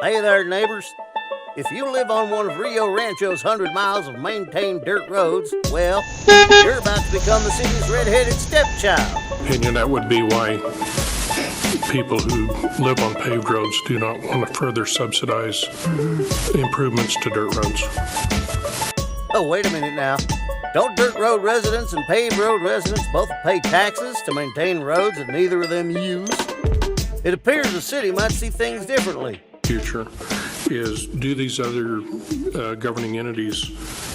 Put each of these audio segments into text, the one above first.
Hey there, neighbors. If you live on one of Rio Rancho's 100 miles of maintained dirt roads, well, you're about to become the city's red-headed stepchild. Opinion, that would be why people who live on paved roads do not want to further subsidize improvements to dirt roads. Oh, wait a minute now. Don't dirt road residents and paved road residents both pay taxes to maintain roads that neither of them use? It appears the city might see things differently. Future is, do these other governing entities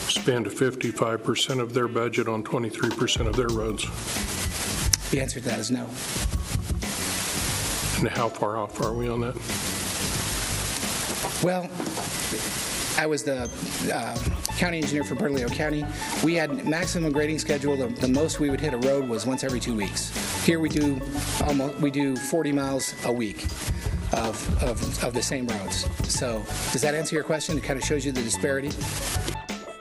spend 55% of their budget on 23% of their roads? The answer to that is no. And how far off are we on that? Well, I was the county engineer for Bernalillo County. We had maximum grading schedule. The most we would hit a road was once every 2 weeks. Here we do 40 miles a week of the same roads. So does that answer your question? It kind of shows you the disparity.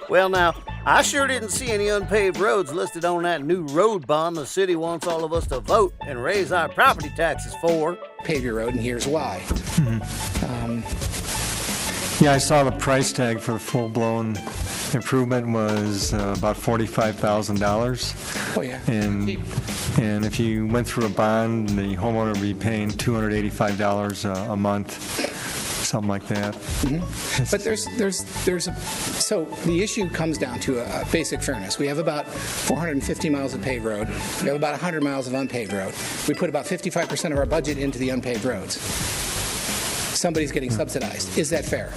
Well, now, I sure didn't see any unpaved roads listed on that new road bond the city wants all of us to vote and raise our property taxes for. Pave your road, and here's why. Yeah, I saw the price tag for the full-blown improvement was about $45,000. Oh, yeah. And if you went through a bond, the homeowner would be paying $285 a month, something like that. Mm-hmm. But so the issue comes down to a basic fairness. We have about 450 miles of paved road. We have about 100 miles of unpaved road. We put about 55% of our budget into the unpaved roads. Somebody's getting subsidized. Is that fair?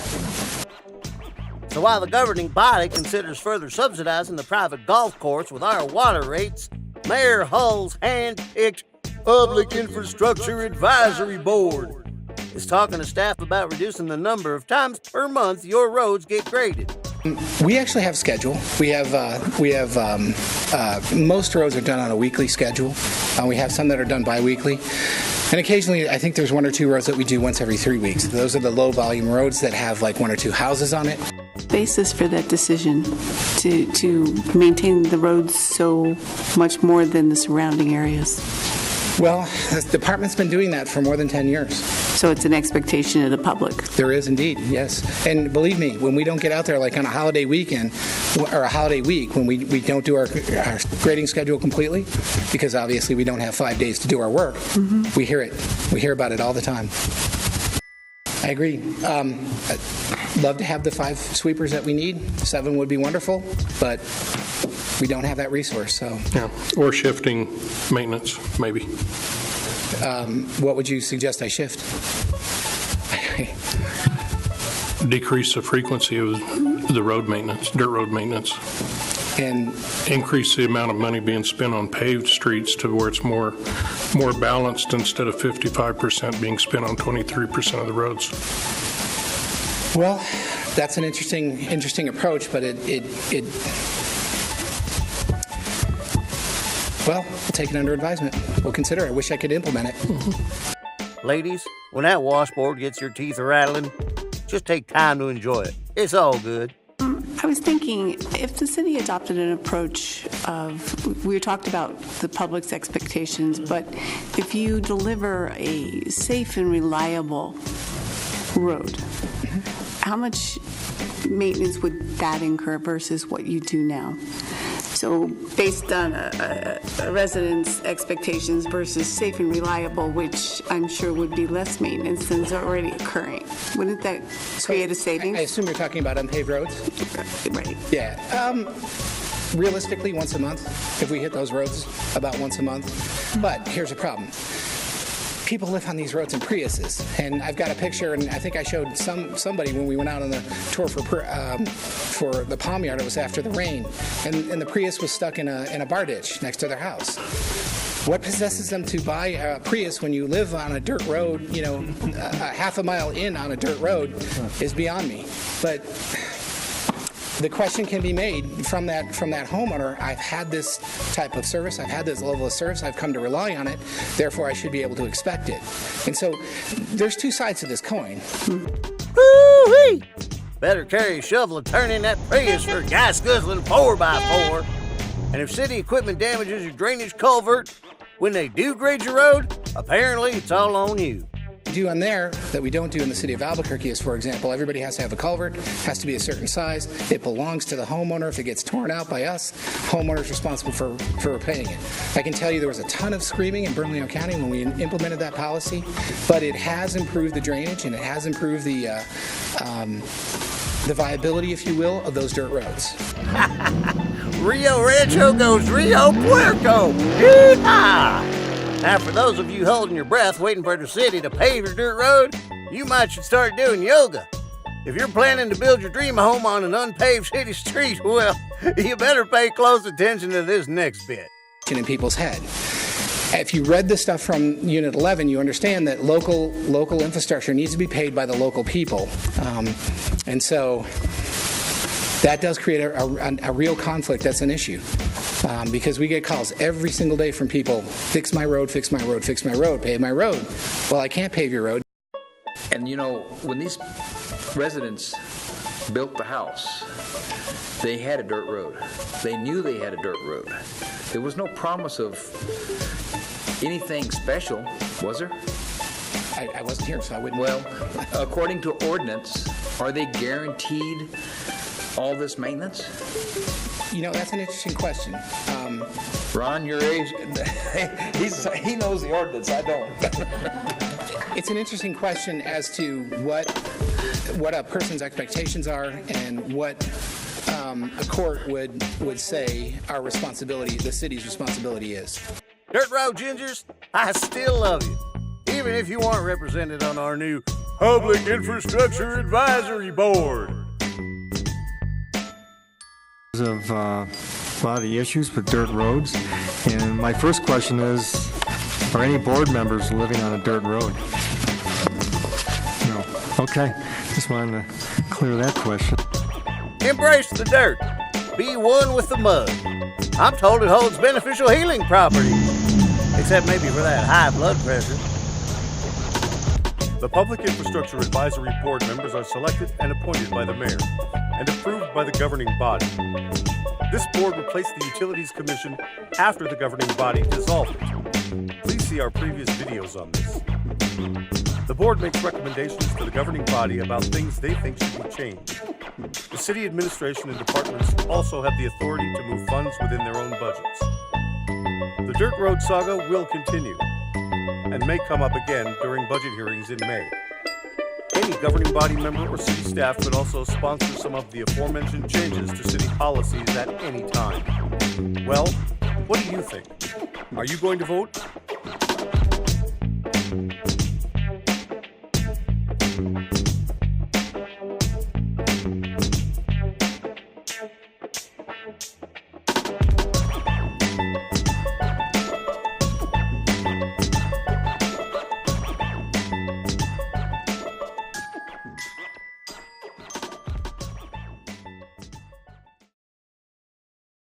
So while the governing body considers further subsidizing the private golf course with our water rates, Mayor Hull's hand-picked Public Infrastructure Advisory Board is talking to staff about reducing the number of times per month your roads get graded. We actually have schedule. We have most roads are done on a weekly schedule. We have some that are done bi-weekly. And occasionally, I think there's one or two roads that we do once every 3 weeks. Those are the low-volume roads that have like one or two houses on it. Basis for that decision to maintain the roads so much more than the surrounding areas? Well, the department's been doing that for more than 10 years. So it's an expectation of the public? There is indeed, yes. And believe me, when we don't get out there like on a holiday weekend or a holiday week, when we don't do our grading schedule completely, because obviously we don't have 5 days to do our work, we hear it. We hear about it all the time. I agree. I'd love to have the 5 sweepers that we need. 7 would be wonderful, but we don't have that resource. So, yeah, or shifting maintenance, maybe. What would you suggest I shift? Decrease the frequency of the road maintenance, dirt road maintenance. And increase the amount of money being spent on paved streets to where it's more balanced, instead of 55% being spent on 23% of the roads. Well, that's an interesting approach, but well, we'll take it under advisement. We'll consider it. I wish I could implement it. Ladies, when that washboard gets your teeth rattling, just take time to enjoy it. It's all good. I was thinking, if the city adopted an approach of, we talked about the public's expectations, but if you deliver a safe and reliable road, how much maintenance would that incur versus what you do now? So based on a resident's expectations versus safe and reliable, which I'm sure would be less maintenance than is already occurring, wouldn't that create a savings? I assume you're talking about unpaved roads? Right. Yeah. Realistically, once a month, if we hit those roads, about once a month. But here's a problem. People live on these roads in Priuses, and I've got a picture, and I think I showed somebody when we went out on the tour for the Palm Yard. It was after the rain, and the Prius was stuck in a bar ditch next to their house. What possesses them to buy a Prius when you live on a dirt road, a half a mile in on a dirt road, is beyond me. But the question can be made from that homeowner. I've had this type of service. I've had this level of service. I've come to rely on it. Therefore, I should be able to expect it. And so there's two sides to this coin. Woo-wee! Better carry a shovel and turn in that Prius for a gas-guzzling 4x4. And if city equipment damages your drainage culvert when they do grade your road, apparently it's all on you. do on there that we don't do in the city of Albuquerque is, for example, everybody has to have a culvert, has to be a certain size. It belongs to the homeowner. If it gets torn out by us, homeowner's responsible for repaying it. I can tell you there was a ton of screaming in Bernalillo County when we implemented that policy, but it has improved the drainage and it has improved the viability, if you will, of those dirt roads. Rio Rancho goes Rio Puerco. Yee-haw! Now, for those of you holding your breath waiting for the city to pave your dirt road, you might should start doing yoga. If you're planning to build your dream home on an unpaved city street, well, you better pay close attention to this next bit. In people's head. If you read the stuff from Unit 11, you understand that local infrastructure needs to be paid by the local people. And so that does create a real conflict. That's an issue. Because we get calls every single day from people, fix my road, fix my road, fix my road, pave my road. Well, I can't pave your road. And you know, when these residents built the house, they had a dirt road. They knew they had a dirt road. There was no promise of anything special, was there? I wasn't here, so I wouldn't. Well, according to ordinance, are they guaranteed all this maintenance? You know, that's an interesting question. Ron, your age, he knows the ordinance, I don't. It's an interesting question as to what a person's expectations are and what a court would say our responsibility, the city's responsibility is. Dirt Road Gingers, I still love you, even if you aren't represented on our new Public Infrastructure Advisory Board. Of a lot of the issues with dirt roads, and my first question is, are any board members living on a dirt road? No. Okay, just wanted to clear that question. Embrace the dirt. Be one with the mud. I'm told it holds beneficial healing properties, except maybe for that high blood pressure. The Public Infrastructure Advisory Board members are selected and appointed by the mayor and approved by the governing body. This board replaced the Utilities Commission after the governing body dissolved it. Please see our previous videos on this. The board makes recommendations to the governing body about things they think should be changed. The city administration and departments also have the authority to move funds within their own budgets. The Dirt Road saga will continue and may come up again during budget hearings in May. Any governing body member or city staff could also sponsor some of the aforementioned changes to city policies at any time. Well, what do you think? Are you going to vote?